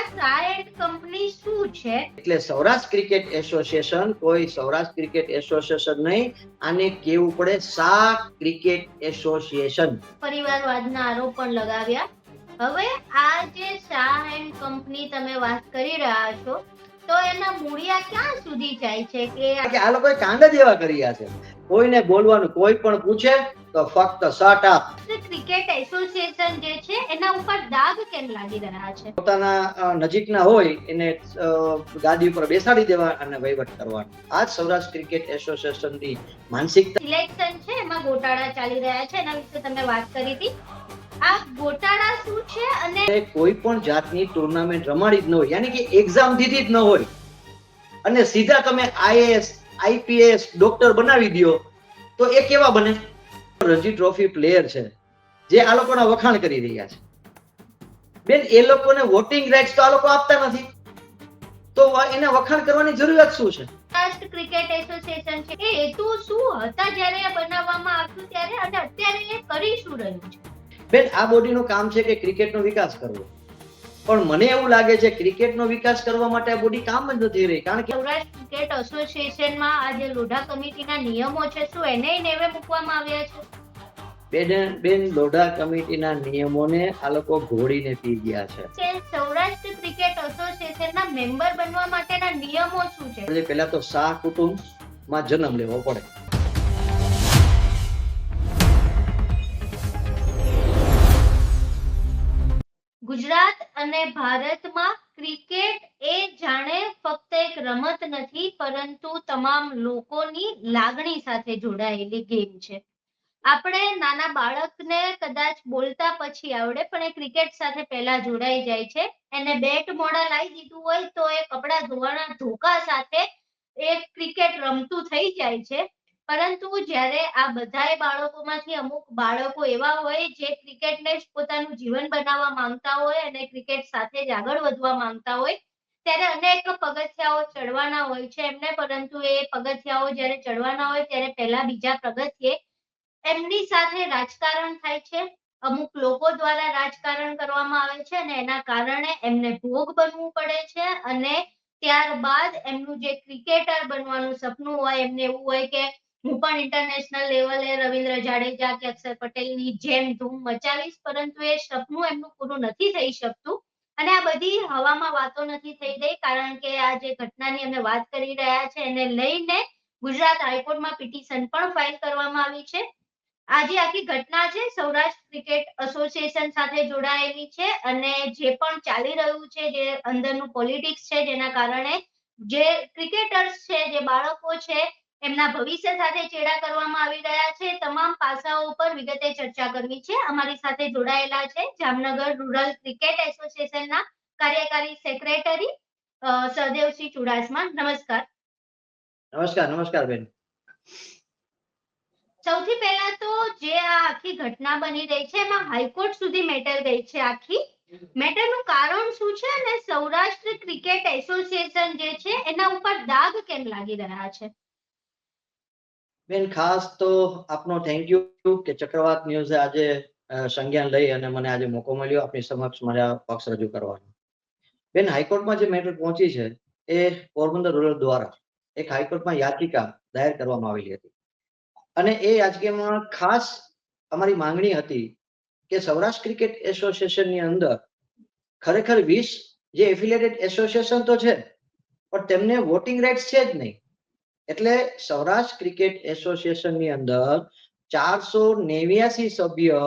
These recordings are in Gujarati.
આ શાહ એન્ડ કંપની શું છે? એટલે સૌરાષ્ટ્ર ક્રિકેટ એસોસિએશન કોઈ સૌરાષ્ટ્ર ક્રિકેટ એસોસિએશન નહીં, આને કેવું પડે શાહ ક્રિકેટ એસોસિએશન. પરિવારવાદના આરોપ પણ લગાવ્યા. હવે આ જે શાહ એન્ડ કંપની તમે વાત કરી રહ્યા છો, તો એના મૂળિયા ક્યાં સુધી જાય છે કે આ લોકોએ કાંડ જ એવા કર્યા છે. કોઈને બોલવાનું, કોઈ પણ પૂછે તો ફક્ત શટ અપ. ક્રિકેટ એસોસિએશન જે છે એના ઉપર દાગ કેમ લાગી રહ્યા છે? પોતાના નજીકના હોય એને ગાદી ઉપર બેસાડી દેવા અને વહીવટ કરવાનો. આ જ સૌરાષ્ટ્ર ક્રિકેટ એસોસિએશનની માનસિકતા. સિલેક્શન છે એમાં ગોટાળા ચાલી રહ્યા છે, એના વિશે તમે વાત કરી હતી. આ ગોટાળા શું છે? અને કોઈ પણ જાતની ટુર્નામેન્ટ રમાડી જ ન હોય, યાની કે એક્ઝામ દીધી જ ન હોય અને સીધા તમે આઈએએસ આઈપીએસ ડોક્ટર બનાવી દો તો એ કેવા બને? રણજી ટ્રોફી પ્લેયર છે જે આ લોકોના વખાણ કરી રહ્યા છે. બેન, એ લોકોને વોટિંગ રાઇટ્સ તો આ લોકો આપતા નથી, તો એને વખાણ કરવાની જરૂરિયાત શું છે? સૌરાષ્ટ્ર ક્રિકેટ એસોસિએશન છે એ હેતુ શું હતા જ્યારે બનાવવામાં આવ્યું ત્યારે, અને અત્યારે એ કરી શું રહ્યું છે? બેન, આ બોડીનું કામ છે કે ક્રિકેટનો વિકાસ કરવો, પણ મને એવું લાગે છે ક્રિકેટનો વિકાસ કરવા માટે આ બોડી કામ જ નથી રહી. કારણ કે સૌરાષ્ટ્ર ક્રિકેટ એસોસિએશનમાં આ જે લોઢા કમિટીના નિયમો છે, શું એને નેવે મૂકવામાં આવ્યા છે? બેન, લોઢા કમિટીના નિયમોને આ લોકો ઘોડીને પી ગયા છે. સૌરાષ્ટ્ર ક્રિકેટ એસોસિએશનના મેમ્બર બનવા માટેના નિયમો શું છે? પહેલા તો શાહ કુટુંબમાં જન્મ લેવો પડે. ગુજરાત અને ભારતમાં ક્રિકેટ એ જાણે ફક્ત એક રમત નથી, પરંતુ તમામ લોકોની લાગણી સાથે જોડાયેલી ગેમ છે. આપણે નાના બાળકને કદાચ બોલતા પછી આવડે, પણ એ ક્રિકેટ સાથે પહેલા જોડાઈ જાય છે. એને બેટ મોડા લાવી દીધું હોય તો એ કપડા ધોવાના ધોકા સાથે એ ક્રિકેટ રમતું થઈ જાય છે. પરંતુ જ્યારે આ બધાય બાળકોમાંથી અમુક બાળકો એવા હોય જે ક્રિકેટને જ પોતાનું જીવન બનાવવા માંગતા હોય અને ક્રિકેટ સાથે જ આગળ વધવા માંગતા હોય, ત્યારે અનેક પગથિયાઓ ચડવાના હોય છે એમને. પરંતુ એ પગથિયાઓ જ્યારે ચડવાના હોય ત્યારે પહેલા બીજા પગથિયે એમની સાથે રાજકારણ થાય છે. અમુક લોકો દ્વારા રાજકારણ કરવામાં આવે છે અને એના કારણે એમને ભોગ બનવું પડે છે. અને ત્યારબાદ એમનું જે ક્રિકેટર બનવાનું સપનું હોય, એમને એવું હોય કે હું પણ ઇન્ટરનેશનલ લેવલે રવિન્દ્ર જાડેજા કે અક્ષર પટેલની જેમ ધૂમ મચાવીશ, પરંતુ એ સપનું એમનું પૂરું નથી થઈ શકતું. અને આ બધી હવામાં વાતો નથી થઈ ગઈ, કારણ કે આ જે ઘટનાની અમે વાત કરી રહ્યા છે એને લઈને ગુજરાત હાઈકોર્ટમાં પિટિશન પણ ફાઇલ કરવામાં આવી છે. આ જે આખી ઘટના છે સૌરાષ્ટ્ર ક્રિકેટ એસોસિએશન સાથે જોડાયેલી છે, અને જે પણ ચાલી રહ્યું છે, જે અંદરનું પોલિટિક્સ છે, જેના કારણે જે ક્રિકેટર્સ છે, જે બાળકો છે, એમના ભવિષ્ય સાથે ચેડા કરવામાં આવી રહ્યા છે. તમામ પાસાઓ પર વિગતે ચર્ચા કરવી છે. અમારી સાથે જોડાયેલા છે જામનગર રૂરલ ક્રિકેટ એસોસિએશનના કાર્યકારી સેક્રેટરી સહદેવસિંહ ચુડાસમા. નમસ્કાર. નમસ્કાર બેન. સૌથી પહેલા તો જે આ આખી ઘટના બની રહી છે એમાં હાઈકોર્ટ સુધી મેટર ગઈ છે. આખી મેટરનું કારણ શું છે અને સૌરાષ્ટ્ર ક્રિકેટ એસોસિએશન જે છે એના ઉપર દાગ કેમ લાગી રહ્યા છે? બેન, ખાસ તો આપનો થેન્ક યુ કે ચક્રવાત ન્યૂઝે આજે સંજ્ઞાન લઈ અને મને આજે મોકો મળ્યો આપની સમક્ષ મારા પક્ષ રજૂ કરવાનો. બેન, હાઈકોર્ટમાં જે મેટર પહોંચી છે એ પોરબંદર રૂરલ દ્વારા એક હાઈકોર્ટમાં યાચિકા દાયર કરવામાં આવેલી હતી, અને એ યાચિકામાં ખાસ અમારી માંગણી હતી કે સૌરાષ્ટ્ર ક્રિકેટ એસોસિએશનની અંદર ખરેખર 20 જે એફિલિએટેડ એસોસિએશન તો છે, પણ તેમને વોટિંગ રાઇટ્સ છે જ નહીં. એટલે સૌરાષ્ટ્ર ક્રિકેટ એસોસિએશનની અંદર 489 સભ્ય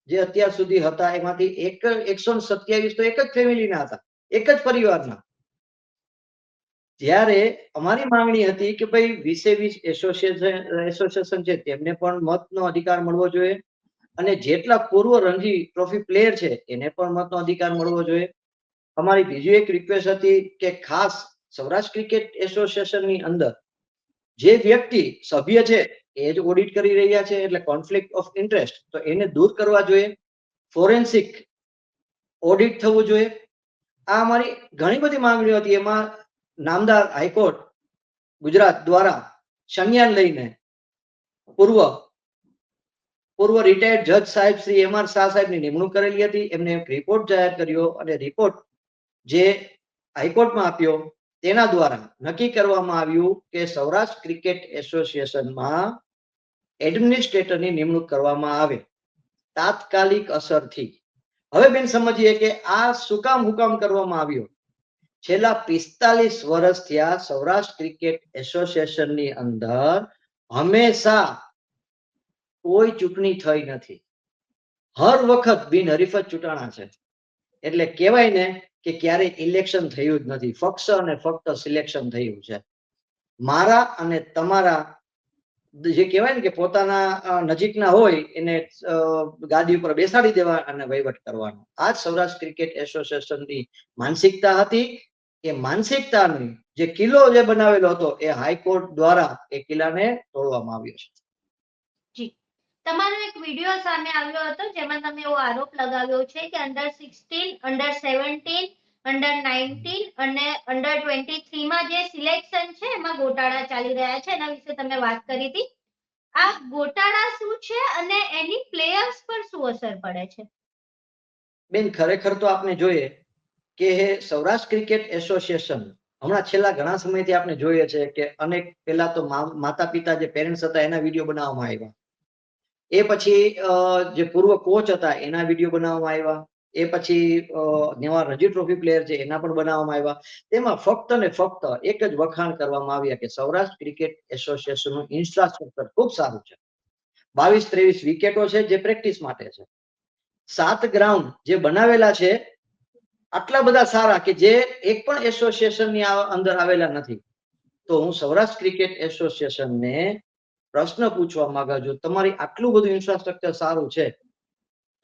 જે અત્યાર સુધી હતા એમાંથી 127 તો એક જ ફેમિલીના હતા, એક જ પરિવારના. જ્યારે અમારી માંગણી હતી કે ભાઈ 20 એસોસિએશન છે તેમને પણ મતનો અધિકાર મળવો જોઈએ, અને જેટલા પૂર્વ રણજી ટ્રોફી પ્લેયર છે એને પણ મતનો અધિકાર મળવો જોઈએ. અમારી બીજી એક રિક્વેસ્ટ હતી કે ખાસ સૌરાષ્ટ્ર ક્રિકેટ એસોસિએશનની અંદર જે વ્યક્તિ સભ્ય છે એ જ ઓડિટ કરી રહ્યા છે, એટલે કોન્ફ્લિક્ટ ઓફ ઇન્ટરેસ્ટ, તો એને દૂર કરવા જોઈએ. ફોરેન્સિક ઓડિટ થવું જોઈએ. આ અમારી ઘણી બધી માંગણીઓ હતી. એમાં નામદાર હાઈકોર્ટ ગુજરાત દ્વારા સંજ્ઞાન લઈને પૂર્વ રિટાયર્ડ જજ સાહેબ શ્રી એમ આર શાહ સાહેબની નિમણૂક કરેલી હતી. એમને એક રિપોર્ટ જાહેર કર્યો અને રિપોર્ટ જે હાઈકોર્ટમાં આપ્યો તેના દ્વારા નક્કી કરવામાં આવ્યું કે સૌરાષ્ટ્ર ક્રિકેટ એસોસિએશનમાં એડમિનિસ્ટ્રેટરની નિમણૂક કરવામાં આવે તાત્કાલિક અસરથી. હવે બેન સમજીએ કે આ શું કામ હુકમ કરવામાં આવ્યો. છેલ્લા 45 વર્ષ થયા સૌરાષ્ટ્ર ક્રિકેટ એસોસિએશનની અંદર હંમેશા કોઈ ચૂંટણી થઈ નથી. હર વખત બિનહરીફ જ ચૂંટાણા છે. એટલે કહેવાય ને કે ક્યારેય ઇલેક્શન થયું જ નથી, ફક્ત અને ફક્ત સિલેક્શન થયું છે. મારા અને તમારા જે કહેવાય ને કે પોતાના નજીકના હોય એને ગાદી ઉપર બેસાડી દેવા અને વહીવટ કરવાનો. આ જ સૌરાષ્ટ્ર ક્રિકેટ એસોસિએશનની માનસિકતા હતી. એ માનસિકતાની જે કિલ્લો જે બનાવેલો હતો એ હાઈકોર્ટ દ્વારા એ કિલ્લાને તોડવામાં આવ્યો છે. જી, તમારો એક વિડિયો સામે આવ્યો હતો જેમાં તમે એવો આરોપ લગાવ્યો છે કે અંડર 16, અંડર 17, અંડર 19 અને અંડર 23 માં જે સિલેક્શન છે એમાં ગોટાળા ચાલી રહ્યા છે. એના વિશે તમે વાત કરી હતી. આ ગોટાળા શું છે અને એની પ્લેયર્સ પર શું અસર પડે છે? બેન, ખરેખર તો આપણે જોઈએ કે સૌરાષ્ટ્ર ક્રિકેટ એસોસિએશન હમણાં છેલ્લા ઘણા સમયથી આપણે જોઈએ છે કે અનેક પહેલા તો માતા પિતા જે પેરેન્ટ્સ હતા એના વિડીયો બનાવવામાં આવ્યા. એ પછી જે પૂર્વ કોચ હતા એના વિડીયો બનાવવામાં આવ્યા. એ પછી નવા રણજી ટ્રોફી પ્લેયર છે એના પણ બનાવવામાં આવ્યા. તેમાં ફક્ત ને ફક્ત એક જ વખાણ કરવામાં આવ્યા કે સૌરાષ્ટ્ર ક્રિકેટ એસોસિએશનનું ઇન્ફ્રાસ્ટ્રક્ચર ખૂબ સારું છે. 22-23 વિકેટો છે જે પ્રેક્ટિસ માટે છે. 7 ગ્રાઉન્ડ જે બનાવેલા છે આટલા બધા સારા કે જે એક પણ એસોસિએશનની અંદર આવેલા નથી. તો હું સૌરાષ્ટ્ર ક્રિકેટ એસોસિએશનને પ્રશ્ન પૂછવા માંગુ છું, તમારી આટલું બધું ઇન્ફ્રાસ્ટ્રક્ચર સારું છે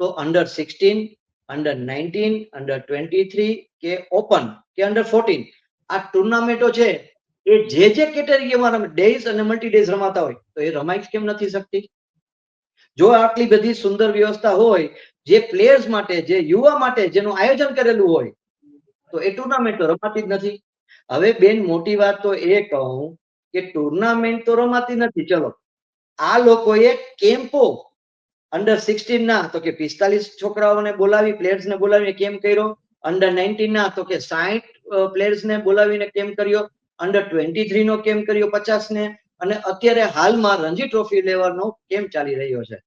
તો અંડર 16, અંડર 19, અંડર 23 કે ઓપન કે અંડર 14 આ ટુર્નામેન્ટો છે એ જે કેટેગરીમાં ડેઝ અને મલ્ટી ડેઝ રમાતા હોય તો એ રમાઈ કેમ નથી શકતી? જો આટલી બધી સુંદર વ્યવસ્થા હોય, જે પ્લેયર્સ માટે, જે યુવા માટે જેનું આયોજન કરેલું હોય તો એ ટુર્નામેન્ટ તો રમાતી જ નથી. હવે બેન મોટી વાત તો એ કહું કે ટુર્નામેન્ટ તો રમાતી નથી. ચલો, આ લોકોએ કેમ્પો અંડર 16 ના તો કે 45 છોકરાઓને બોલાવી, પ્લેયર્સને બોલાવીને કેમ્પ કર્યો. અંડર 19 ના તો કે 60 પ્લેયર્સને બોલાવીને કેમ્પ કર્યો. અંડર 23 નો કેમ્પ કર્યો 50 ને. અને અત્યારે હાલમાં રણજી ટ્રોફી લેવાનો કેમ્પ ચાલી રહ્યો છે.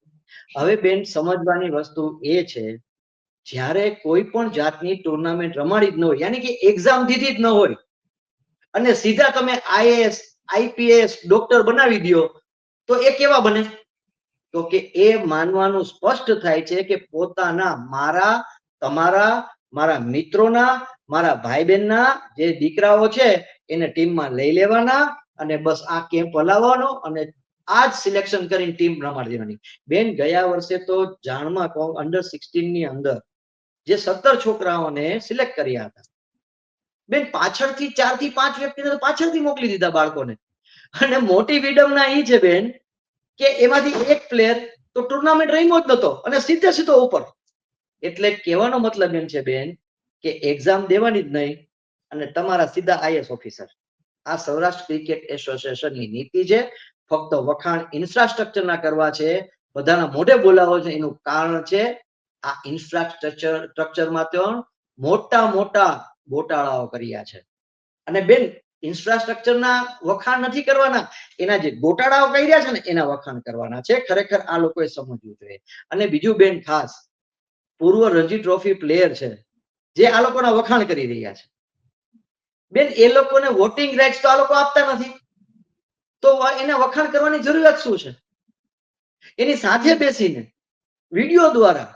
હવે બેન સમજવાની વસ્તુ એ છે, જ્યારે કોઈ પણ જાતની ટુર્નામેન્ટ રમાડી જ ન હોય, યાની કે એક્ઝામ દીધી જ ન હોય અને સીધા તમે આઈએએસ, આઈપીએસ, ડોક્ટર બનાવી દો તો એ કેવા બને? તો કે એ માનવાનું સ્પષ્ટ થાય છે કે પોતાના, મારા, તમારા, મારા મિત્રોના, મારા ભાઈ બહેનના જે દીકરાઓ છે એને ટીમમાં લઈ લેવાના અને બસ આ કેમ્પ હલાવવાનો અને આ જ સિલેક્શન કરીને ટીમ રમાડી દેવાની. બેન, ગયા વર્ષે તો જાણમાં કહું અંડર 16 ની અંદર જે 17 છોકરાઓને સિલેક્ટ કર્યા હતા, બેન પાછળથી 4 થી 5 વ્યક્તિને તો પાછળથી મોકલી દીધા બાળકોને. અને મોટી વિડંબના એ છે બેન કે એમાંથી એક પ્લેયર તો ટુર્નામેન્ટ રમ્યો જ નતો અને સીધો ઉપર. એટલે કહેવાનો મતલબ એમ છે બેન કે એક્ઝામ દેવાની જ નહીં અને તમારા સીધા આઈએસ ઓફિસર. આ સૌરાષ્ટ્ર ક્રિકેટ એસોસિએશનની નીતિ છે. ફક્ત વખાણ ઇન્ફ્રાસ્ટ્રક્ચરના કરવા છે, બધાના મોઢે બોલાવો છે. એનું કારણ છે આ ઇન્ફ્રાસ્ટ્રક્ચરમાં તો મોટા મોટા ગોટાળાઓ કર્યા છે. અને બેન, ઇન્ફ્રાસ્ટ્રક્ચરના વખાણ નથી કરવાના, એના જે ગોટાળાઓ કર્યા છે ને એના વખાણ કરવાના છે. ખરેખર આ લોકોએ સમજવું જોઈએ. અને બીજું બેન, ખાસ પૂર્વ રણજી ટ્રોફી પ્લેયર છે જે આ લોકોના વખાણ કરી રહ્યા છે. બેન, એ લોકોને વોટિંગ રાઇટ્સ તો આ લોકો આપતા નથી, તો એને વખાણ કરવાની જરૂરિયાત શું છે? એની સાથે બેસીને વિડીયો દ્વારા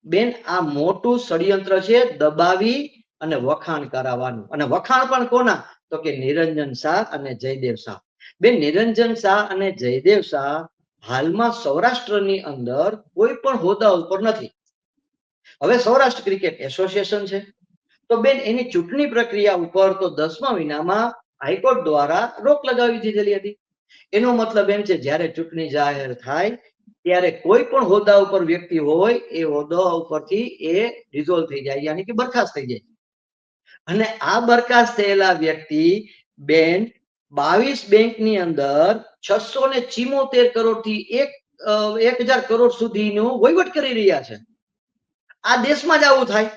બેન આ મોટું ષડયંત્ર છે, દબાવી અને વખાણ કરાવવાનું. અને વખાણ પણ કોના? તો કે નિરંજન શાહ અને જયદેવ શાહ. બેન, નિરંજન શાહ અને જયદેવ શાહ હાલમાં સૌરાષ્ટ્રની અંદર કોઈ પણ હોદ્દા ઉપર નથી. હવે સૌરાષ્ટ્ર ક્રિકેટ એસોસિએશન છે તો બેન એની ચૂંટણી પ્રક્રિયા ઉપર તો 10મા મહિનામાં હાઈકોર્ટ દ્વારા રોક લગાવી દીધેલી હતી. એનો મતલબ એમ છે જ્યારે ચૂંટણી જાહેર થાય ત્યારે કોઈ પણ હોદ્દા ઉપર વ્યક્તિ હોય એ હોદ્દા ઉપરથી એ ડિઝોલ્વ થઈ જાય, યાની કે બરખાસ્ત થઈ જાય. અને આ બરખાસ્ત થયેલા વ્યક્તિ બેન 22 બેંકની અંદર 674 કરોડથી 1000 કરોડ સુધીનું વહીવટ કરી રહ્યા છે. આ દેશમાં જ આવું થાય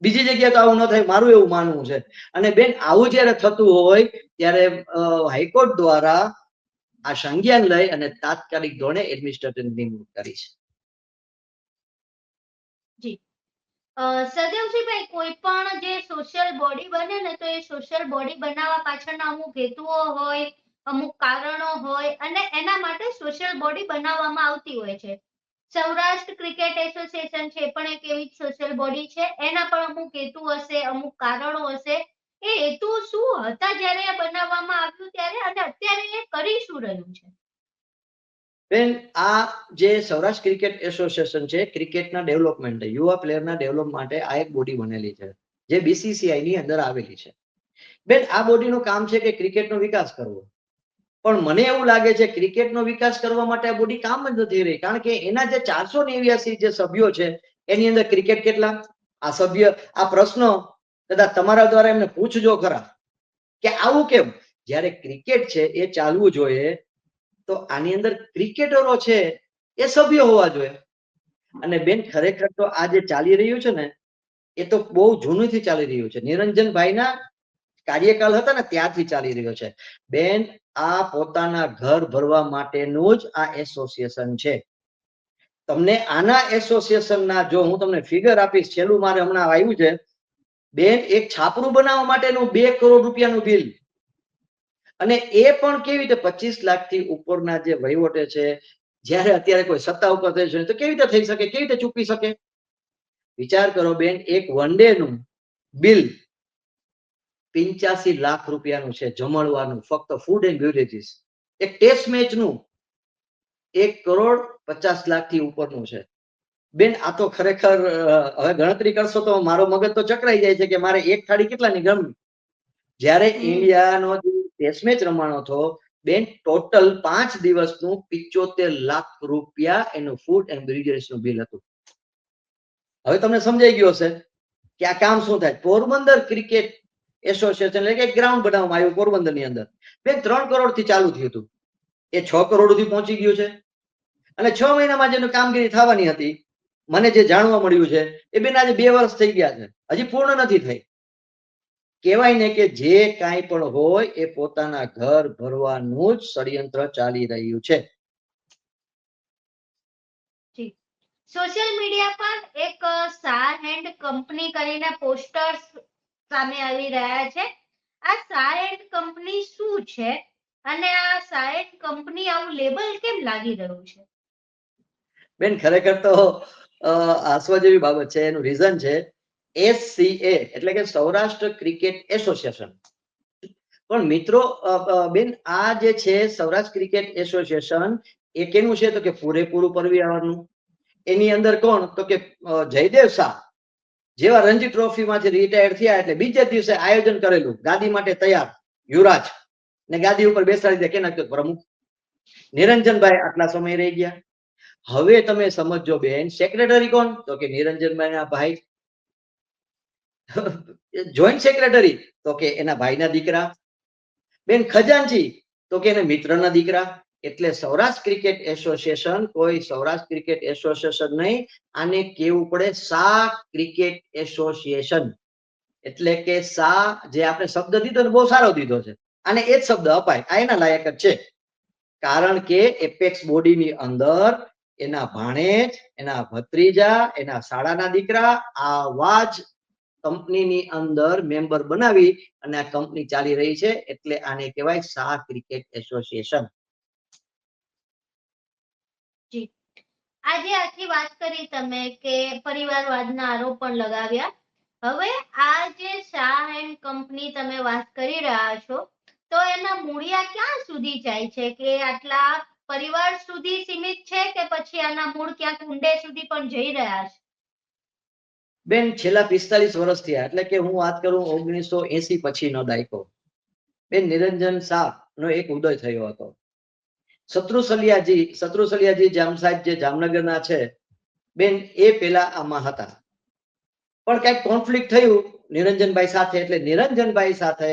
બીજી જગ્યાએ તો આવું ન થાય, મારું એવું માનવું છે. અને બેન આવું જયારે થતું હોય ત્યારે હાઈકોર્ટ દ્વારા આ સંજ્ઞાન લઈ અને તાત્કાલિક ધોરણે એડમિનિસ્ટ્રેટરની નિમણૂક કરી છે. જી સદેવજીભાઈ, કોઈ પણ જે સોશિયલ બોડી બને ને તો એ સોશિયલ બોડી બનાવવા પાછળના અમુક હેતુઓ હોય, અમુક કારણો હોય અને એના માટે સોશિયલ બોડી બનાવવામાં આવતી હોય છે. સૌરાષ્ટ્ર ક્રિકેટ એસોસિએશન છે પણ એક એવી સોશિયલ બોડી છે, એના પણ અમુક હેતુ હશે, અમુક કારણો હશે. એ હેતુ શું હતા જ્યારે એ બનાવવામાં આવ્યું ત્યારે, અને અત્યારે એ કરી શું રહ્યું છે? બેન આ જે સૌરાષ્ટ્ર ક્રિકેટ એસોસિએશન છે, ક્રિકેટના ડેવલપમેન્ટ યુવા પ્લેયરના ડેવલપ માટે આ એક બોડી બનેલી છે જે બીસીસીઆઈ ની અંદર આવેલી છે. બેન આ બોડીનું કામ છે કે ક્રિકેટનો વિકાસ કરવો. પણ મને એવું લાગે છે ક્રિકેટનો વિકાસ કરવા માટે આ બોડી કામ જ નથી રહી, કારણ કે એના જે 489 જે સભ્યો છે એની અંદર ક્રિકેટ કેટલા? આ સભ્ય આ પ્રશ્ન કદાચ તમારા દ્વારા એમને પૂછજો ખરા કે આવું કેમ? જ્યારે ક્રિકેટ છે એ ચાલવું જોઈએ તો આની અંદર ક્રિકેટરો છે એ સભ્ય હોવા જોઈએ. અને બેન ખરેખર તો આ જે ચાલી રહ્યું છે ને એ તો બહુ જૂનથી ચાલી રહ્યું છે. નિરંજનભાઈના કાર્યકાળ હતા ને ત્યારથી ચાલી રહ્યો છે. બેન આ પોતાના ઘર ભરવા માટેનું જ આ એસોસિએશન છે. તમને આના એસોસિએશનના જો હું તમને ફિગર આપીશ, છેલ્લું મારે હમણાં આવ્યું છે બેન, એક છાપરું બનાવવા માટેનું 2 કરોડ રૂપિયાનું બિલ. અને એ પણ કેવી રીતે 25 લાખથી ઉપરના જે વહીવટે છે, જ્યારે અત્યારે કોઈ સત્તા ઉપર થઈ છે તો કેવી રીતે થઈ શકે, કેવી રીતે ચૂકવી શકે? વિચાર કરો બેન, એક વન ડે નું બિલ 85 લાખ રૂપિયાનું છે, જમણવાનું ફક્ત ફૂડ એન્ડ બેવરેજીસ. એક ટેસ્ટ મેચનું 1 કરોડ 50 લાખથી ઉપરનું છે. બેન આ તો ખરેખર હવે ગણતરી કરશો તો મારો મગજ તો ચકરાઈ જાય છે કે મારે એક થાળી કેટલાની ગમવી. જ્યારે ઇન્ડિયાનો જે ટેસ્ટ મેચ રમાણો હતો બેન, ટોટલ 5 દિવસનું 75 લાખ રૂપિયા એનું ફૂડ એન્ડ બેવરેજીસનું બિલ હતું. હવે તમને સમજાઈ ગયું હશે કે આ કામ શું થાય. પોરબંદર ક્રિકેટ એસોસિએશન એટલે કે ગ્રાઉન્ડ બનાવવામાં આવ્યું પોરબંદરની અંદર. બેન 3 કરોડથી ચાલુ થયું હતું, એ 6 કરોડ સુધી પહોંચી ગયું છે. અને 6 મહિનામાં જેનું કામગીરી થવાની હતી, મને જે જાણવા મળ્યું છે એ બેન આજે 2 વર્ષ થઈ ગયા છે, હજી પૂર્ણ નથી થઈ. કહેવાય ને કે જે કાંઈ પણ હોય એ પોતાના ઘર ભરવાનું જ ષડયંત્ર ચાલી રહ્યું છે. સોશિયલ મીડિયા પર એક સાર હેન્ડ કંપની કરીને પોસ્ટર્સ સામે આવી રહ્યા છે. આ સાર હેન્ડ કંપની શું છે અને આ સાર હેન્ડ કંપની આવું લેબલ કેમ લાગી રહ્યું છે? બેન ખરેખર તો હસવા જેવી બાબત છે. એનું રીઝન છે SCA એટલે કે સૌરાષ્ટ્ર ક્રિકેટ એસોસિએશન. પણ મિત્રો બેન આ જે છે સૌરાષ્ટ્ર ક્રિકેટ એસોસિએશન એ કેનું છે તો કે પૂરેપૂરું પરિવારનું. એની અંદર કોણ તો કે જયદેવ શાહ જેવા રણજી ટ્રોફીમાંથી રિટાયર થયા એટલે બીજા દિવસે આયોજન કરેલું, ગાદી માટે તૈયાર યુવરાજ ને ગાદી ઉપર બેસાડી દે કેના પ્રમુખ નિરંજનભાઈ આટલા સમય રહી ગયા. હવે તમે સમજો બેન, સેક્રેટરી કોણ તો કે નિરંજનભાઈ ના ભાઈ. જોઈન્ટ સેક્રેટરી તો કે એના ભાઈના દીકરા. બેન ખજાનચી તો કે એના મિત્રના દીકરા. એટલે સૌરાષ્ટ્ર ક્રિકેટ એસોસિએશન કોઈ સૌરાષ્ટ્ર ક્રિકેટ એસોસિએશન નહીં, આને કેવું પડે શાહ ક્રિકેટ એસોસિએશન. એટલે કે શાહ જે આપણે શબ્દ દીધો ને બહુ સારો દીધો છે, આને એ જ શબ્દ અપાય, આ એના લાયક જ છે. કારણ કે એપેક્સ બોડીની અંદર એના ભાણેજ, એના ભત્રીજા, એના શાળાના દીકરા આવા જ કંપનીની અંદર મેમ્બર બનાવી અને આ કંપની ચાલી રહી છે. એટલે આને કહેવાય શાહ ક્રિકેટ એસોસિએશન. જી, આજે આખી વાત કરી તમે કે પરિવારવાદના આરોપ પણ લગાવ્યા. હવે આ જે શાહ એન્ડ કંપની તમે વાત કરી રહ્યા છો તો એના મૂળિયા ક્યાં સુધી જાય છે, કે આટલા પરિવાર સુધી સીમિત છે કે પછી આના મૂળ ક્યાંક ઊંડે સુધી પણ જઈ રહ્યા છે? બેન છેલ્લા 45 વર્ષ થયા, એટલે કે હું વાત કરું 1980 પછીનો દાયકો. બેન નિરંજન શાહ નો એક ઉદય થયો હતો. શત્રુસલિયાજી જામ સાહેબ જે જામનગરના છે બેન, એ પેલા આમાં હતા. પણ કઈક કોન્ફ્લિક્ટ થયું નિરંજનભાઈ સાથે, એટલે નિરંજનભાઈ સાથે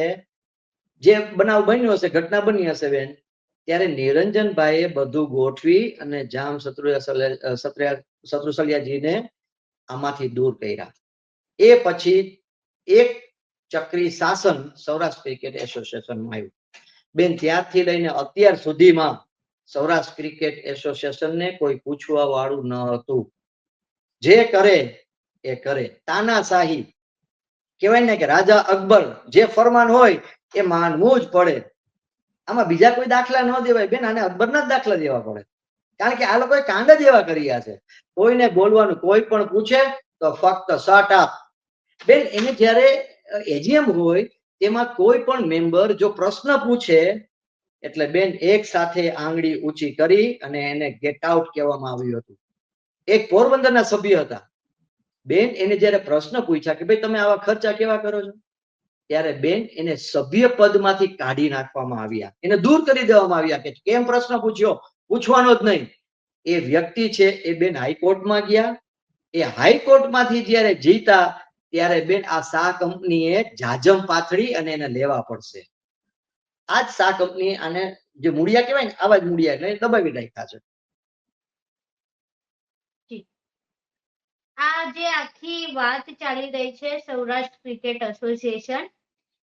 જે બનાવ બન્યો હશે, ઘટના બની હશે બેન, ત્યારે નિરંજનભાઈએ બધું ગોઠવી અને જામ શત્રુસલિયાજીને આમાંથી દૂર કર્યા. એ પછી એક ચક્રી શાસન સૌરાષ્ટ્ર ક્રિકેટ એસોસિએશનમાં આવ્યું. બેન ત્યારથી લઈને અત્યાર સુધીમાં સૌરાષ્ટ્ર ક્રિકેટ એસોસિએશનને કોઈ પૂછવા વાળું ન હતું. જે કરે એ કરે, તાનાશાહી કહેવાય ને કે રાજા અકબર જે ફરમાન હોય એ માનવું જ પડે. આમાં બીજા કોઈ દાખલા ન દેવાય બેન, આને અકબરના જ દાખલા દેવા પડે. કારણ કે આ લોકોએ કાંડ જ એવા કર્યા છે. કોઈને બોલવાનું, કોઈ પણ પૂછે તો ફક્ત શટ અપ. બેન એને જ્યારે એજીએમ હોય તેમાં કોઈ પણ મેમ્બર જો પ્રશ્ન પૂછે એટલે બેન એક સાથે આંગળી ઊંચી કરી અને એને ગેટ આઉટ કહેવામાં આવ્યું હતું. એક પોરબંદરના સભ્ય હતા બેન, એને જ્યારે પ્રશ્ન પૂછ્યા કે ભાઈ તમે આવા ખર્ચા કેવા કરો છો, ત્યારે બેન એને સભ્ય પદમાંથી કાઢી નાખવામાં આવ્યા, એને દૂર કરી દેવામાં આવ્યા કે કેમ પ્રશ્ન પૂછ્યો, પૂછવાનો જ નહીં. એ વ્યક્તિ છે એ બેન હાઈકોર્ટમાં ગયા. એ હાઈકોર્ટમાંથી જ્યારે જીતા ત્યારે બેન આ શાહ કંપનીએ જાજમ પાથરી અને એને લેવા પડશે. આ જ શાહ કંપની આને જે મૂળિયા કહેવાય ને આવા જ મૂળિયા એટલે દબાવી રાખ્યા છે. આ જે આખી વાત ચાલી રહી છે સૌરાષ્ટ્ર ક્રિકેટ એસોસિએશન,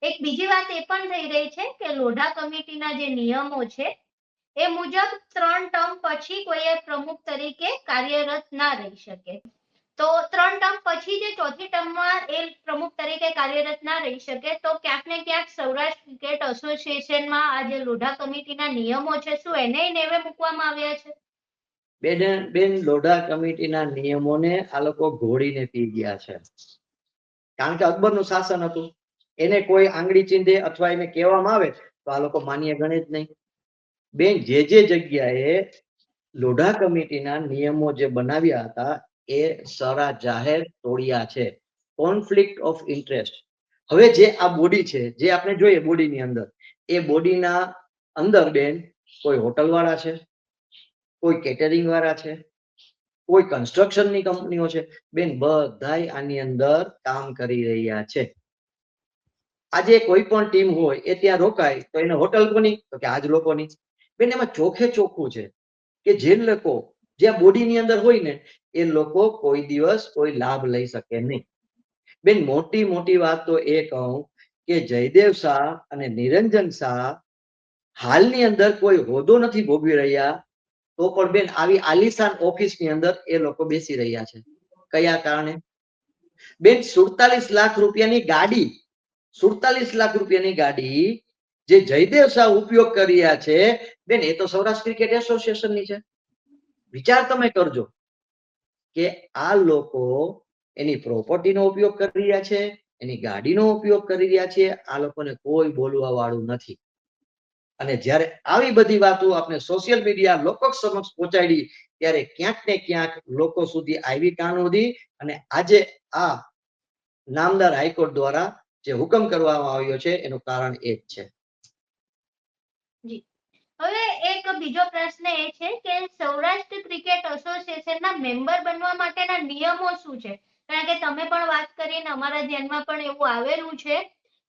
એક બીજી વાત એ પણ થઈ રહી છે કે લોઢા કમિટીના જે નિયમો છે એ મુજબ 3 ટર્મ પછી કોઈ પ્રમુખ તરીકે કાર્યરત ના રહી શકે. તો 3 ટર્મ પછી જે ચોથી ટર્મમાં એ પ્રમુખ તરીકે કાર્યરત ના રહી શકે તો ક્યાંક ને ક્યાંક સૌરાષ્ટ્ર ક્રિકેટ એસોસિએશનમાં આ જે લોઢા કમિટીના નિયમો છે શું એને નેવે મૂકવામાં આવ્યા છે? બેન લોઢા કમિટીના નિયમોને આ લોકો ઘોડીને પી ગયા છે. કારણ કે અકબરનું શાસન હતું, એને કોઈ આંગળી ચીંધે અથવા એને કહેવામાં આવે તો આ લોકો માન્ય ગણે જ નહીં. બેન જે જગ્યાએ લોઢા કમિટીના નિયમો જે બનાવ્યા હતા એ સરા જાહેર તોડ્યા છે. Conflict of interest. હવે જે આ બોડી છે જે આપણે જોઈએ બોડીની અંદર, એ બોડીના અંદર બેન કોઈ હોટલ વાળા છે, કોઈ કેટરિંગ વાળા છે, કોઈ કન્સ્ટ્રક્શનની કંપનીઓ છે. બેન બધાય આની અંદર કામ કરી રહ્યા છે. આજે કોઈ પણ ટીમ હોય એ ત્યાં રોકાય તો એને હોટલ કોની, તો કે આજ લોકોની. બેન એમાં ચોખે ચોખ્ખું છે કે જે લોકો જ્યાં બોડીની અંદર હોય ને એ લોકો કોઈ દિવસ કોઈ લાભ લઈ શકે નહીં. બેન મોટી મોટી વાત તો એ કહું કે જયદેવ શાહ અને નિરંજન શાહ હાલની અંદર કોઈ હોદ્દો નથી ભોગવી રહ્યા, તો પણ બેન આવી આલિશાન ઓફિસની અંદર એ લોકો બેસી રહ્યા છે. કયા કારણે? બેન 47 લાખ રૂપિયાની ગાડી, 47 લાખ રૂપિયાની ગાડી જે જયદેવ શાહ ઉપયોગ કરી રહ્યા છે બેન એ તો સૌરાષ્ટ્ર ક્રિકેટ એસોસિએશનની છે. વિચાર તમે કરજો કે આ લોકો એની પ્રોપર્ટીનો ઉપયોગ કરી રહ્યા છે, એની ગાડીનો ઉપયોગ કરી રહ્યા છે. આ લોકોને કોઈ બોલવા વાળું નથી. અને જ્યારે આવી બધી વાતો આપણે સોશિયલ મીડિયા લોકો સમક્ષ પહોંચાડી ત્યારે ક્યાંક ને ક્યાંક લોકો સુધી આવી કાનૂદી અને આજે આ નામદાર હાઈકોર્ટ દ્વારા જે હુકમ કરવામાં આવ્યો છે એનું કારણ એ જ છે. હવે એક બીજો પ્રશ્ન એ છે કે સૌરાષ્ટ્ર ક્રિકેટ એસોસિએશનના મેમ્બર બનવા માટેના નિયમો શું છે? કારણ કે તમે પણ વાત કરીને અમારા ધ્યાનમાં પણ એવું આવેલું છે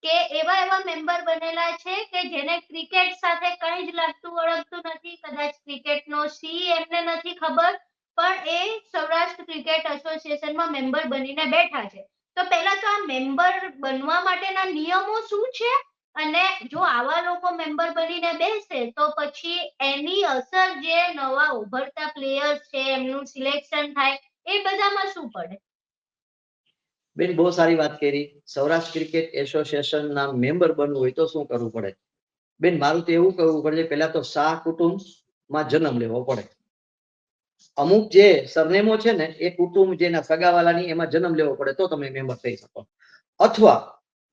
કે એવા મેમ્બર બનેલા છે કે જેને ક્રિકેટ સાથે કંઈ જ લાગતું વળગતું નથી, કદાચ ક્રિકેટનો સી એમને નથી ખબર, પણ એ સૌરાષ્ટ્ર ક્રિકેટ એસોસિએશનમાં મેમ્બર બનીને બેઠા છે. તો પહેલા તો આ મેમ્બર બનવા માટેના નિયમો શું છે અને જો આવા લોકો મેમ્બર બનીને બેસે તો પછી એની અસર જે નવા ઉભરતા પ્લેયર્સ છે એમનું સિલેક્શન થાય એ બધામાં શું પડે? બેન બહુ સારી વાત કરી. સૌરાષ્ટ્ર ક્રિકેટ એસોસિએશનના મેમ્બર બનવું હોય તો શું કરવું પડે? બેન મારું તો એવું કરવું પડે, પહેલા તો શાહ કુટુંબમાં જન્મ લેવો પડે. અમુક જે સરનેમો છે ને એ કુટુંબ જેના સગાવાલાની એમાં જન્મ લેવો પડે તો તમે મેમ્બર થઈ શકો. અથવા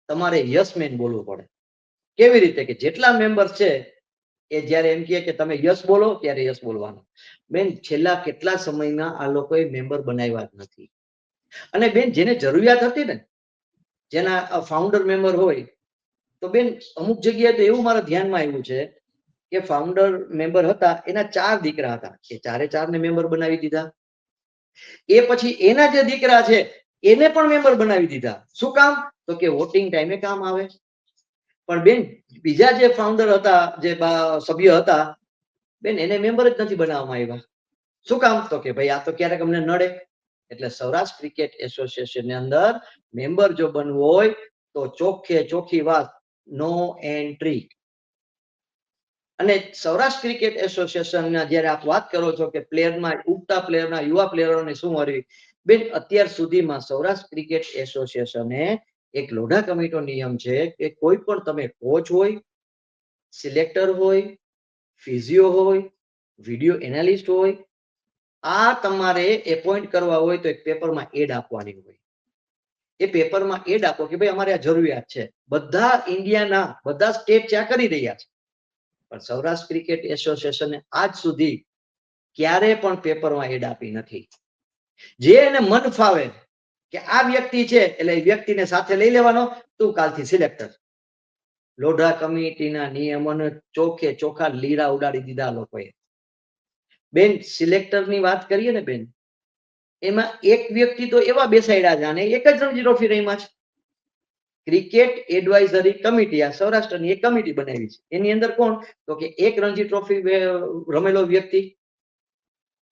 તમારે યસમેન બોલવું પડે. કેવી રીતે? કે જેટલા મેમ્બર છે એ જ્યારે એમ કહે કે તમે યસ બોલો ત્યારે યસ બોલવાનું. બેન છેલ્લા કેટલા સમયમાં આ લોકોએ મેમ્બર બનાવ્યા જ નથી. અને બેન જેને જરૂરિયાત હતી ને, જેના ફાઉન્ડર મેમ્બર હોય, તો બેન અમુક જગ્યાએ તો એવું મારા ધ્યાનમાં આવ્યું છે કે ફાઉન્ડર મેમ્બર હતા એના 4 દીકરા હતા, એ ચારે મેમ્બર બનાવી દીધા. એ પછી એના જે દીકરા છે એને પણ મેમ્બર બનાવી દીધા. શું કામ? તો કે વોટિંગ ટાઈમે કામ આવે. પણ બેન બીજા જે ફાઉન્ડર હતા, જે સભ્ય હતા, બેન એને મેમ્બર જ નથી બનાવવામાં આવ્યા. શું કામ? તો કે ભાઈ આ તો ક્યારેક અમને નડે એટલે સૌરાષ્ટ્ર ક્રિકેટ એસોસિએશન ની અંદર મેમ્બર જો બનવું હોય તો ચોખ્ખી વાત નો એન્ટ્રી. અને સૌરાષ્ટ્ર ક્રિકેટ એસોસિએશનના જ્યારે આપ વાત કરો છો કે પ્લેયરમાં ઉગતા પ્લેયરના યુવા પ્લેયરોને શું હરવી, બેન અત્યાર સુધીમાં સૌરાષ્ટ્ર ક્રિકેટ એસોસિએશને એક લોઢા કમિટીનો નિયમ છે કે કોઈ પણ તમે કોચ હોય, સિલેક્ટર હોય, ફિઝિયો હોય, વિડીયો એનાલિસ્ટ હોય, આ તમારે એપોઇન્ટ કરવા હોય તો એક પેપરમાં એડ આપવાની હોય. એ પેપરમાં એડ આપો કે ભાઈ અમારે આ જરૂરિયાત છે. બધા ઇન્ડિયાના બધા સ્ટેટ ત્યાં કરી રહ્યા છે, પણ સૌરાષ્ટ્ર ક્રિકેટ એસોસિએશને આજ સુધી ક્યારે પણ પેપરમાં એડ આપી નથી. જે એને મન ફાવે કે આ વ્યક્તિ છે એટલે એ વ્યક્તિને સાથે લઈ લેવાનો, તું કાલથી સિલેક્ટર. લોઢા કમિટીના નિયમોને ચોખ્ખા લીરા ઉડાડી દીધા લોકોએ. બેન સિલેક્ટરની વાત કરીએ ને બેન, એમાં એક વ્યક્તિ તો એવા બેસાડ્યા છે અને એક જ રણજી ટ્રોફી રમ્યા છે. ક્રિકેટ એડવાઇઝરી કમિટી આ સૌરાષ્ટ્રની એક કમિટી બનાવી છે. એની અંદર કોણ તો કે એક રણજી ટ્રોફી રમેલો વ્યક્તિ.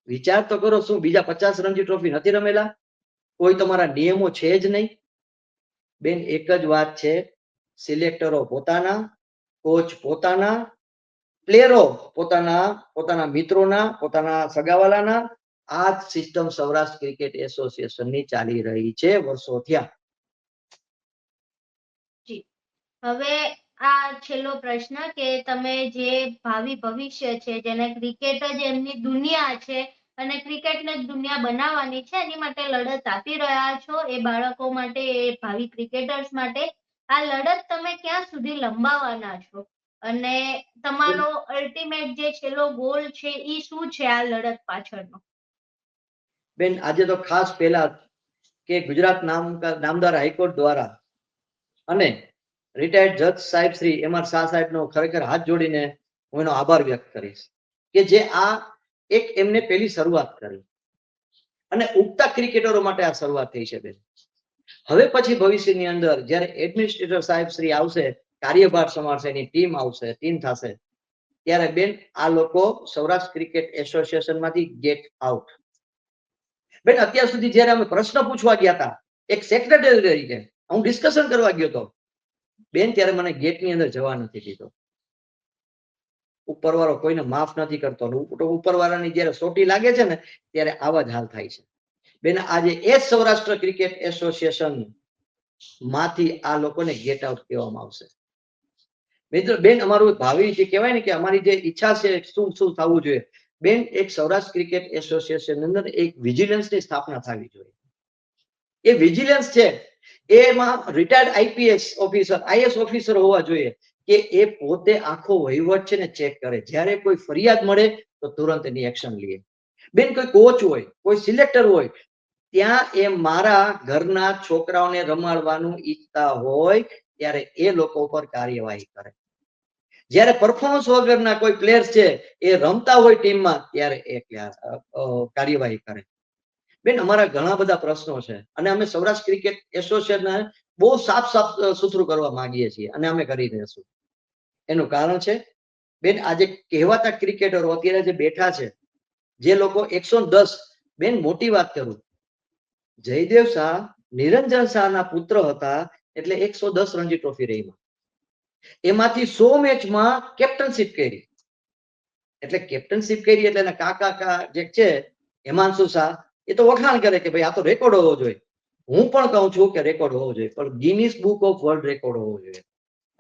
વિચાર તો કરો, શું બીજા 50 રણજી ટ્રોફી નથી રમેલા? કોઈ તમારા નિયમો છે જ નહીં. બેન એક જ વાત છે, સિલેક્ટરો પોતાના, કોચ પોતાના, પ્લેયરો પોતાના મિત્રોના, પોતાના સગાવાલાના. આ જ સિસ્ટમ સૌરાષ્ટ્ર ક્રિકેટ એસોસિએશનની ચાલી રહી છે વર્ષો થયા. હવે આ છેલ્લો પ્રશ્ન કે તમે જે ભાવિ ભવિષ્ય છે, જેને ક્રિકેટ જ એમની દુનિયા છે અને ક્રિકેટને જ દુનિયા બનાવવાની છે, એની માટે લડત આપી રહ્યા છો, એ બાળકો માટે, એ ભાવિ ક્રિકેટર્સ માટે. આ લડત તમે ક્યાં સુધી લંબાવવાના છો અને તમારો અલ્ટિમેટ જે છેલ્લો ગોલ છે એ શું છે આ લડત પાછળનો? બેન આજે તો ખાસ પહેલા કે ગુજરાત નામદાર હાઈકોર્ટ દ્વારા અને રિટાયર્ડ જજ સાહેબ શ્રી એમ.આર. શાહ સાહેબનો ખરેખર હાથ જોડીને હું એનો આભાર વ્યક્ત કરીશ કે જે આ એક એમને પહેલી શરૂઆત કરી અને ઉગતા ક્રિકેટરો માટે આ શરૂઆત થઈ છે. બેન હવે પછી ભવિષ્યની અંદર જ્યારે એડમિનિસ્ટ્રેટર સાહેબ શ્રી આવશે, કાર્યભાર સંભાળશે, એની ટીમ આવશે, ટીમ થશે, ત્યારે બેન આ લોકો સૌરાષ્ટ્ર ક્રિકેટ એસોસિએશનમાંથી ગેટ આઉટ. બેન અત્યાર સુધી જ્યારે અમે પ્રશ્ન પૂછવા ગયા હતા એક સેક્રેટરી તરીકે, હું ડિસ્કશન કરવા ગયો હતો બેન, ત્યારે મને ગેટની અંદર જવા નથી દીધો. ઉપરવાળો કોઈને માફ નથી કરતો. ઉપરવાળાની જ્યારે સોટી લાગે છે ને ત્યારે આવા જ હાલ થાય છે. બેન આજે એ સૌરાષ્ટ્ર ક્રિકેટ એસોસિએશન માંથી આ લોકોને ગેટ આઉટ કહેવામાં આવશે. મિત્રો બેન અમારું ભાવિ જે કહેવાય ને કે અમારી જે ઈચ્છા છે શું થવું જોઈએ, બેન એક સૌરાષ્ટ્ર ક્રિકેટ એસોસિએશન અંદર એક વિજિલન્સની સ્થાપના થવી જોઈએ. એ વિજિલન્સ છે એમાં retired IPS officer, IAS officer હોવા જોઈએ કે એ પોતે આખો વહીવટ છે ને ચેક કરે. જ્યારે કોઈ ફરિયાદ મળે તો તુરંત એની એક્શન લે. બેન કોઈ કોચ હોય, કોઈ સિલેક્ટર હોય, ત્યાં એ મારા ઘરના છોકરાઓને રમાડવાનું ઈચ્છતા હોય ત્યારે એ લોકો પર કાર્યવાહી કરે. જ્યારે પરફોર્મન્સ વગરના કોઈ પ્લેયર્સ છે એ રમતા હોય ટીમમાં ત્યારે એ કાર્યવાહી કરે. બેન અમારા ઘણા બધા પ્રશ્નો છે અને અમે સૌરાષ્ટ્ર ક્રિકેટ એસોસિએશન બહુ સાફ સુથરું કરવા માંગીએ છીએ અને અમે કરી દઈશું. એનું કારણ છે બેન આજે કહેવાતા ક્રિકેટરો અત્યારે જે બેઠા છે, જે લોકો 110, બેન મોટી વાત કરું, જયદેવ શાહ નિરંજન શાહના પુત્ર હતા એટલે 110 રણજી ટ્રોફી રમ્યા. એમાંથી 100 મેચમાં કેપ્ટનશીપ કરી. એટલે કેપ્ટનશીપ કરી એટલે એના કાકા જે છે હિમાંશુ શાહ, એ તો વખાણ કરે કે ભાઈ આ તો રેકોર્ડ હોવો જોઈએ. હું પણ કહું છું કે રેકોર્ડ હોવો જોઈએ, પણ Guinness book of world record હોવો જોઈએ.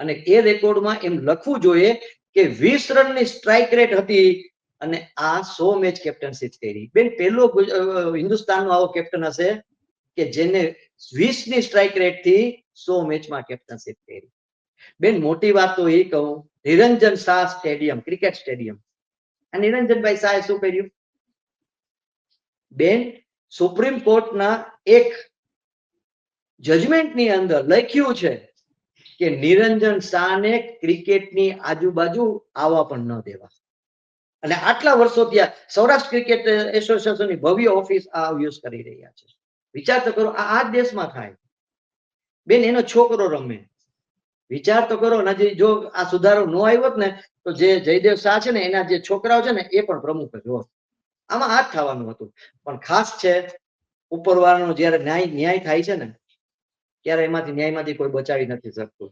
અને એ રેકોર્ડમાં એમ લખવું જોઈએ કે 20 રનની સ્ટ્રાઇક રેટ હતી અને આ 100 મેચ કેપ્ટનશીપ કરી. બેન પહેલો હિન્દુસ્તાનનો આવો કેપ્ટન હશે કે જેને 20 ની સ્ટ્રાઇક રેટ થી 100 મેચમાં કેપ્ટનશીપ કરી. બેન મોટી વાત તો એ કહું, નિરંજન શાહ સ્ટેડિયમ, ક્રિકેટ સ્ટેડિયમ, આ નિરંજનભાઈ શાહે શું કર્યું? બેન સુપ્રીમ કોર્ટના એક જજમેન્ટની અંદર લખ્યું છે કે નિરંજન શાહને ક્રિકેટની આજુબાજુ આવવા પણ ન દેવા. અને આટલા વર્ષો ત્યાં સૌરાષ્ટ્ર ક્રિકેટ એસોસિએશનની ભવ્ય ઓફિસ આ યુઝ કરી રહ્યા છે. વિચાર તો કરો, આ દેશમાં થાય. બેન એનો છોકરો રમે. વિચાર તો કરો, નજી જો આ સુધારો ન આવ્યો ને તો જે જયદેવ શાહ છે ને એના જે છોકરાઓ છે ને એ પણ પ્રમુખ જ હોત. આમાં આ જ થવાનું હતું. પણ ખાસ છે ઉપરવાળાનો જ્યારે ન્યાય થાય છે ને ત્યારે ન્યાયમાંથી કોઈ બચાવી નથી શકતું.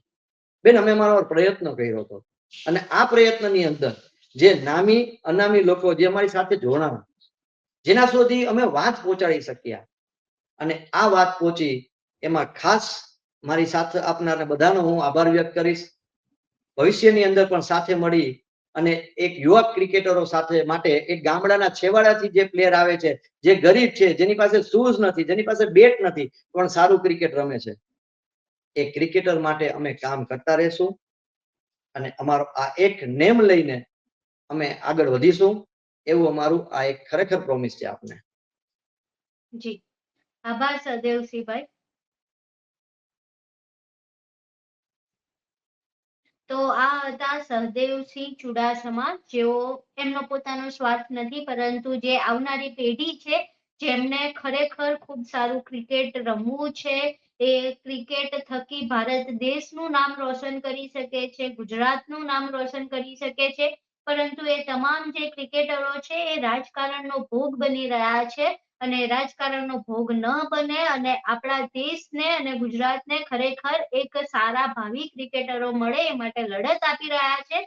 બેન અમે અમારો પ્રયત્ન કર્યો હતો અને આ પ્રયત્નની અંદર જે નામી અનામી લોકો જે અમારી સાથે જોડાણા, જેના સુધી અમે વાત પહોંચાડી શક્યા, અને આ વાત પહોંચી એમાં ખાસ મારી સાથે આપનાર બધાનો હું આભાર વ્યક્ત કરીશ. ભવિષ્યની અંદર પણ સાથે મળી અને એક યુવા ક્રિકેટરો સાથે માટે એક ગામડાના છેવાડાથી જે પ્લેયર આવે છે, જે ગરીબ છે, જેની પાસે શૂઝ નથી, જેની પાસે બેટ નથી, પણ સારું ક્રિકેટ રમે છે, એ ક્રિકેટર માટે અમે કામ કરતા રહેશું અને અમારો આ એક નેમ લઈને અમે આગળ વધીશું, એવું અમારું આ એક ખરેખર પ્રોમિસ છે આપને. જી આભાર સહદેવસિંહભાઈ. તો આ હતા સહદેવસિંહ ચુડાસમા, જેઓ એમનો પોતાનો સ્વાર્થ નથી, પરંતુ જે આવનારી પેઢી છે જેમને ખરેખર ખૂબ સારું ક્રિકેટ રમવું છે, એ ક્રિકેટ થકી ભારત દેશનું નામ રોશન કરી શકે છે, ગુજરાતનું નામ રોશન કરી શકે છે, પરંતુ એ તમામ જે ક્રિકેટરો છે એ રાજકારણનો ભોગ બની રહ્યા છે, અને રાજકારણનો ભોગ ન બને અને આપણા દેશને અને ગુજરાતને ખરેખર એક સારા ભાવિ ક્રિકેટરો મળે એ માટે લડત આપી રહ્યા છે.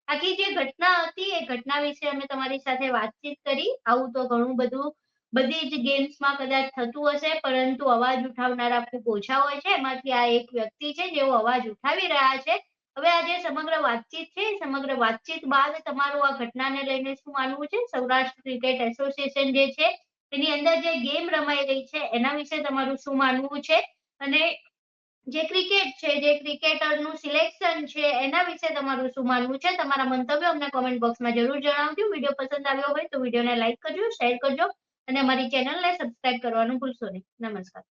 આખી જે ઘટના હતી એ ઘટના વિશે અમે તમારી સાથે વાતચીત કરી. આવું તો ઘણું બધું બધી જ ગેમ્સમાં કદાચ થતું હશે, પરંતુ અવાજ ઉઠાવનારા ખૂબ ઓછા હોય છે. એમાંથી આ એક વ્યક્તિ છે જેઓ અવાજ ઉઠાવી રહ્યા છે. હવે આ જે સમગ્ર વાતચીત છે, સમગ્ર વાતચીત બાદ તમારું આ ઘટનાને લઈને શું માનવું છે? સૌરાષ્ટ્ર ક્રિકેટ એસોસિએશન જે છે એની અંદર જે ગેમ રમાઈ રહી છે એના વિશે તમારું શું માનવું છે? અને જે ક્રિકેટ છે, જે ક્રિકેટરનું સિલેક્શન છે, એના વિશે તમારું શું માનવું છે? તમારા મંતવ્યો અમને કોમેન્ટ બોક્સમાં જરૂર જણાવજો. વિડીયો પસંદ આવ્યો હોય તો વિડીયોને લાઈક કરજો, શેર કરજો અને અમારી ચેનલને સબસ્ક્રાઇબ કરવાનું ભૂલશો નહીં. નમસ્કાર.